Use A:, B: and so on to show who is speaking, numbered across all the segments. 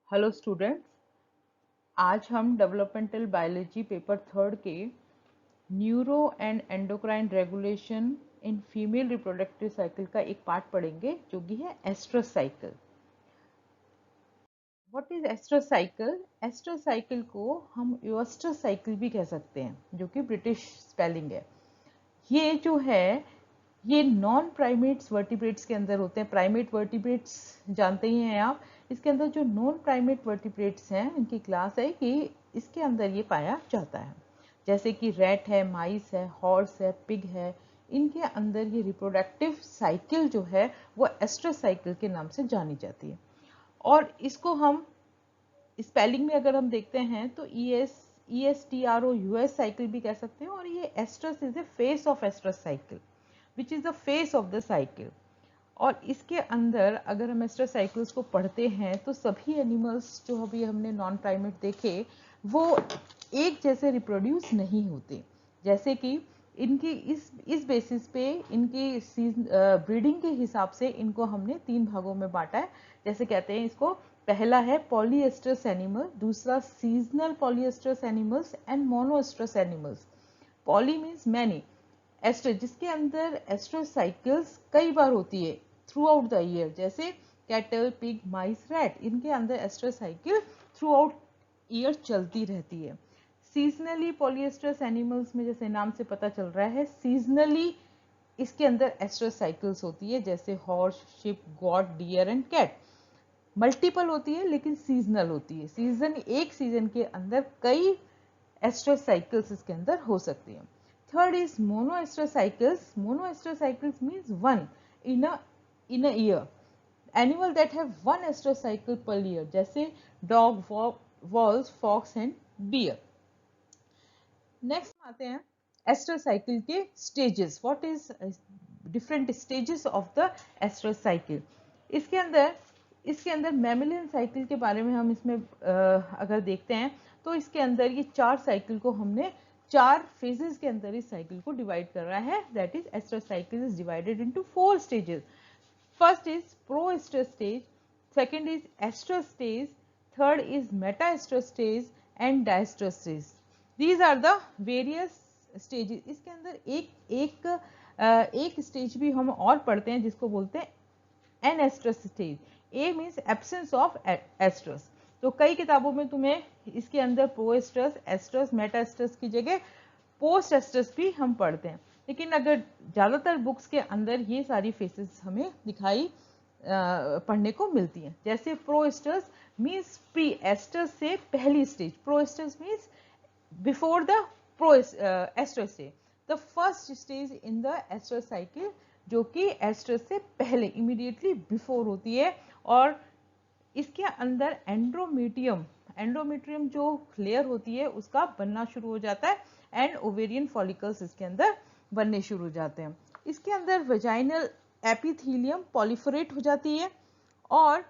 A: Hello students, आज हम developmental biology paper third के neuro and endocrine regulation in female reproductive cycle का एक पार्ट पढ़ेंगे जो कि है estrus cycle. What is estrus cycle? Estrus cycle को हम यूएस्ट्रस साइकिल भी कह सकते हैं, जो कि ब्रिटिश स्पेलिंग है। ये जो है ये नॉन प्राइमेट्स वर्टिब्रेट्स के अंदर होते हैं। प्राइमेट वर्टिब्रेट्स जानते ही हैं आप। इसके अंदर जो नॉन प्राइमेट वर्टिब्रेट्स हैं इनकी क्लास है कि इसके अंदर ये पाया जाता है, जैसे कि रैट है, माइस है, हॉर्स है, पिग है। इनके अंदर ये रिप्रोडक्टिव साइकिल जो है वो एस्ट्रस साइकिल के नाम से जानी जाती है। और इसको हम स्पेलिंग में अगर हम देखते हैं तो ESTROUS साइकिल भी कह सकते हैं। और ये estrus is a phase of estrus cycle which is the phase of the cycle. और इसके अंदर अगर हम एस्ट्रस साइकिल्स को पढ़ते हैं तो सभी एनिमल्स जो अभी हमने नॉन प्राइमेट देखे वो एक जैसे रिप्रोड्यूस नहीं होते। जैसे कि इनकी इस बेसिस पे इनकी ब्रीडिंग के हिसाब से इनको हमने 3 भागों में बांटा है। जैसे कहते हैं इसको, पहला है पॉलीएस्ट्रस एनिमल, दूसरा seasonal polyestrous animals and monoestrous animals. Poly means many, estrus जिसके अंदर एस्ट्रस साइकिल्स कई बार होती है थ्रू आउट द ईयर, जैसे कैटल, पिग, माइस, रैट, इनके अंदर estrus cycle throughout year चलती रहती है। सीजनली पॉलीएस्ट्रस एनिमल्स में जैसे नाम से पता चल रहा है, सीजनली इसके अंदर एस्ट्रस साइकिल्स होती है, जैसे horse, sheep, goat, deer and cat. Multiple होती है लेकिन सीजनल होती है। एक सीजन के अंदर कई एस्ट्रस साइकिल्स इसके अंदर हो सकती हैं। Third is monoestrous cycles. Monoestrous cycles means one in a year. Animal that have one estrus cycle per year, जैसे dog, wolves, fox and deer. Next आते हैं एस्ट्रस साइकिल के stages. What is different stages of the estrus cycle? इसके अंदर mammalian cycle के बारे में हम इसमें अगर देखते हैं तो इसके अंदर ये 4 साइकिल को हमने 4 फेजेस के अंदर इस साइकिल को डिवाइड कर रहा है। That is estrus cycle is divided into 4 stages. First is proestrus stage, second is estrus stage, third is metestrus stage and diestrus stage. These are the various stages. इसके अंदर एक स्टेज भी हम और पढ़ते हैं जिसको बोलते हैं anestrus stage. A means absence of estrus. तो कई किताबों में तुम्हें इसके अंदर प्रोएस्ट्रस, एस्ट्रस, मेटाएस्ट्रस की जगह पोस्ट एस्ट्रस भी हम पढ़ते हैं। लेकिन अगर ज़्यादातर बुक्स के अंदर ये सारी फेसेस हमें दिखाई पढ़ने को मिलती हैं। जैसे प्रोएस्ट्रस मीन्स प्री एस्ट्रस से पहली stage. Proestrus means before the estrus stage, the first stage in the estrus cycle, जो कि एस्ट्रस से पहले इमीडिएटली बिफोर होती है। और इसके अंदर एंडोमेट्रियम जो लेयर होती है उसका बनना शुरू हो जाता है एंड ओवेरियन फॉलिकल्स इसके अंदर बनने शुरू हो जाते हैं। इसके अंदर वेजाइनल एपिथीलियम पॉलिफरेट हो जाती है और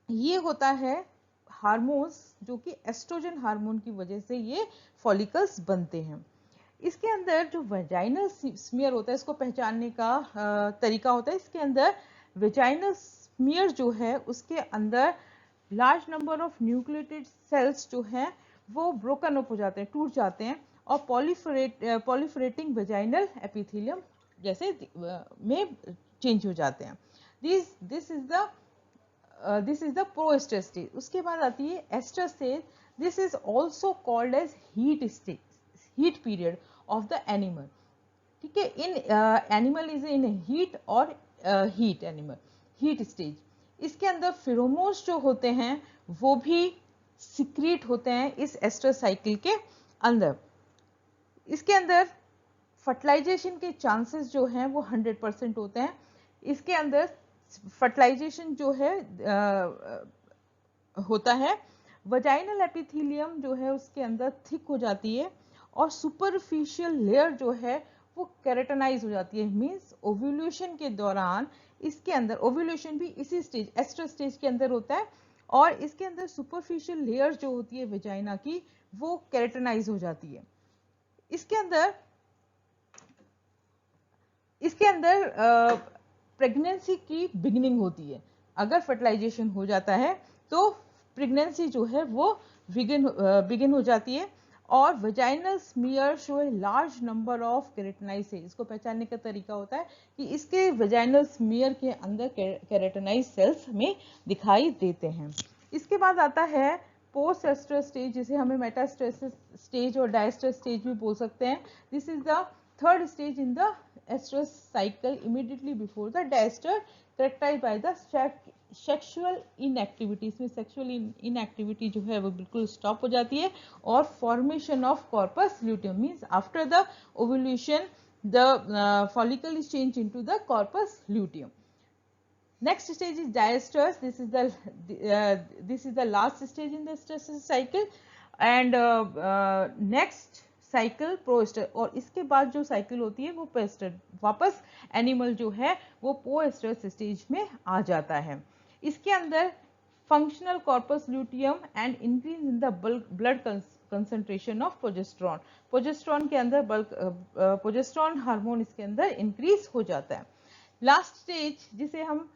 A: ये होता है हार्मोन्स, जो कि एस्ट्रोजन हार्मोन की वजह से ये फॉलिकल्स बनते हैं। इसके अंदर जो वेजाइनल स्मीयर होता है, इसको पहचानने का तरीका होता है। इसके अंदर वेजाइनल स्मीयर जो है उसके अंदर large number of nucleated cells जो हैं वो ब्रोकन अप हो जाते हैं, टूट जाते हैं और पॉलिफरेटिंग वेजाइनल एपिथेलियम जैसे में चेंज हो जाते हैं। This is the proestrus stage. उसके बाद आती है estrus stage. This is also called as heat period of the animal. ठीक है, in animal is in heat और हीट स्टेज। इसके अंदर फेरोमोन्स जो होते हैं वो भी सिक्रीट होते हैं इस एस्ट्रस साइकिल के अंदर। इसके अंदर फर्टिलाइजेशन के चांसेस जो हैं वो 100% होते हैं। इसके अंदर फर्टिलाइजेशन जो है होता है। वजाइनल एपिथेलियम जो है उसके अंदर थिक हो जाती है और सुपरफिशियल लेयर जो है वो केराटिनाइज हो जाती है। मींस ओव्यूलेशन के दौरान इसके अंदर, ओव्यूलेशन भी इसी स्टेज एस्ट्रस स्टेज के अंदर होता है, और इसके अंदर सुपरफिशियल लेयर जो होती है वेजाइना की वो केराटिनाइज हो जाती है। इसके अंदर प्रेगनेंसी की बिगिनिंग होती है। अगर फर्टिलाइजेशन हो जाता है तो प्रेगनेंसी जो है वो बिगिन हो जाती है। और vaginal smear show a large number of keratinize cells. इसको पहचानने का तरीका होता है कि इसके वजाइनल स्मीयर के अंदर केराटिनाइज सेल्स हमें दिखाई देते हैं। इसके बाद आता है पोस्ट एस्ट्रस स्टेज, जिसे हमें मेटास्ट्रस स्टेज और डायस्ट्रस स्टेज भी बोल सकते हैं। This is the third stage in the estrus cycle immediately before the diestrus, characterised by the sexual inactivity. इसमें सेक्सुअल इनएक्टिविटी जो है वो बिल्कुल स्टॉप हो जाती है और formation of corpus luteum means after the ovulation the follicle is changed into the corpus luteum. Next stage is diasters. This is the last stage in the estrus cycle. And next cycle proestrus, और इसके बाद जो cycle होती है वो पोएस्टर, वापस animal जो है वो पोएस्टरस स्टेज में आ जाता है। इसके अंदर functional corpus luteum and increase in the blood concentration of progesterone. Progesterone के अंदर प्रोजेस्टेरॉन हार्मोन इसके अंदर इंक्रीज हो जाता है। लास्ट स्टेज जिसे हम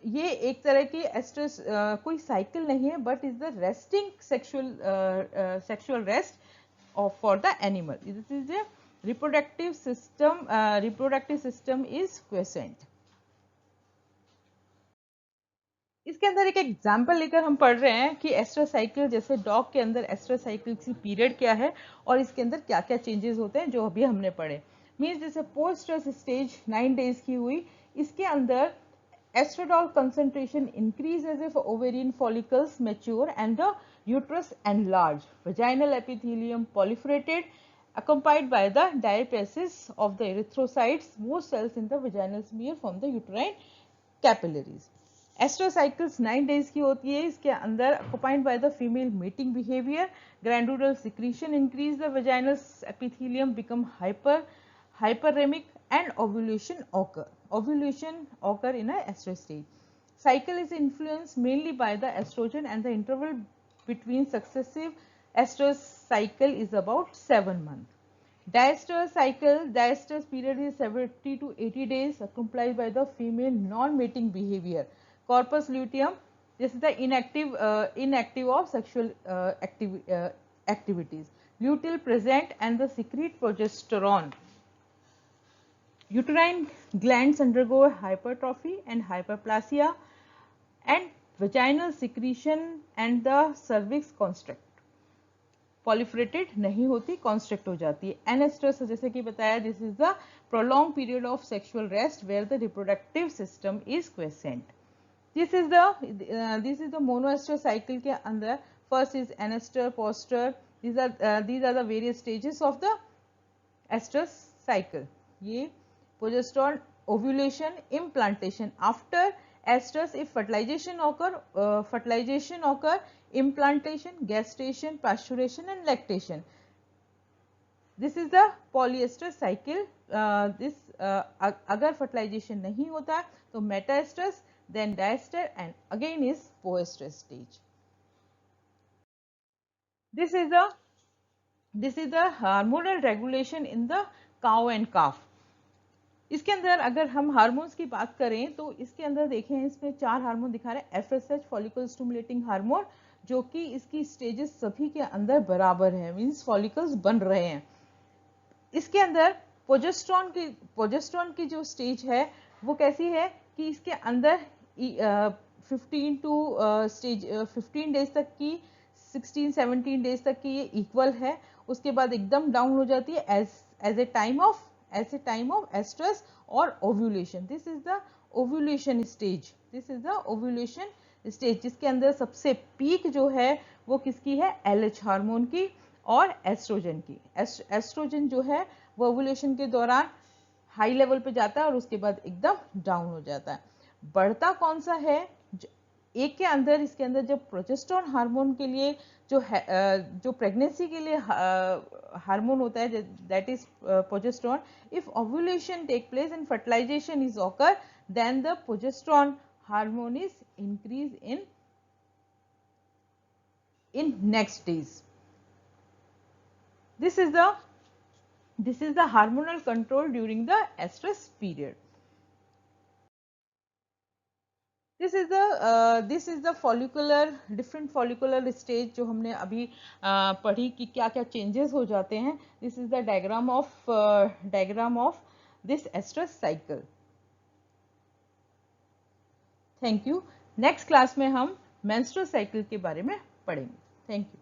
A: ये एक तरह की एस्ट्रस कोई साइकिल नहीं है but is the resting sexual rest of for the animal. This is a reproductive system is quiescent. इसके अंदर एक एग्जाम्पल लेकर हम पढ़ रहे हैं कि एस्ट्रस साइकिल, जैसे डॉग के अंदर एस्ट्रस साइकिल की पीरियड क्या है और इसके अंदर क्या क्या चेंजेस होते हैं जो अभी हमने पढ़े। मीन्स जैसे पोस्ट स्ट्रेस स्टेज 9 डेज की हुई, इसके अंदर estradiol concentration increases if ovarian follicles mature and the uterus enlarge, vaginal epithelium proliferated, accompanied by the diapesis of the erythrocytes. Most cells in the vaginal smear from the uterine capillaries. Estrous cycles 9 days की होती है। इसके अंदर accompanied by the female mating behavior, glandular secretion increase, the vaginal epithelium become hyperemic and ovulation occur in a estrous stage. Cycle is influenced mainly by the estrogen and the interval between successive estrous cycle is about 7 months. Diestrous period is 70 to 80 days, accompanied by the female non-mating behavior. Corpus luteum, this is the inactive of sexual activities. Luteal present and the secrete progesterone. Uterine glands undergo hypertrophy and hyperplasia, and vaginal secretion and the cervix constrict. Proliferated नहीं होती, constrict हो जाती है. Anestrus जैसे कि बताया, this is the prolonged period of sexual rest where the reproductive system is quiescent. This is the monoester cycle के अंदर first is anester, poster. These are the various stages of the estrus cycle. ये progesterone, ovulation, implantation. After estrus, if fertilization occur, implantation, gestation, pasteurization and lactation. This is the polyestrous cycle. अगर fertilization नहीं होता है तो metaestrus, then diester and again is poestrus stage. This is the hormonal regulation in the cow and calf. इसके अंदर अगर हम hormones की बात करें तो इसके अंदर देखें, इसमें 4 हार्मोन दिखा रहे हैं। FSH फॉलिकल स्टिमुलेटिंग हार्मोन, जो कि इसकी स्टेजेस सभी के अंदर बराबर है, मींस फॉलिकल्स बन रहे हैं। इसके अंदर प्रोजेस्टेरॉन की जो स्टेज है वो कैसी है कि इसके अंदर 15 डेज तक की, 16-17 डेज तक की ये इक्वल है। उसके बाद एकदम डाउन हो जाती है as a time of estrus or ovulation. This is the ovulation stage. जिसके अंदर सबसे पीक जो है वो किसकी है, LH हार्मोन की और एस्ट्रोजन की। एस्ट्रोजन जो है वो ओव्यूलेशन के दौरान हाई लेवल पे जाता है और उसके बाद एकदम डाउन हो जाता है। बढ़ता कौन सा है, एक के अंदर, इसके अंदर जब प्रोजेस्टेरॉन हार्मोन के लिए जो प्रेगनेंसी के लिए हार्मोन होता है, that is progesterone. If ovulation take place and fertilisation is occur, then the progesterone hormone is increase in next days. This is the hormonal control during the estrus period. This is the follicular, different follicular stage जो हमने अभी पढ़ी कि क्या क्या changes हो जाते हैं. This is the diagram of this estrus cycle. Thank you. Next class में हम मेंस्ट्रुअल साइकिल के बारे में पढ़ेंगे. Thank you.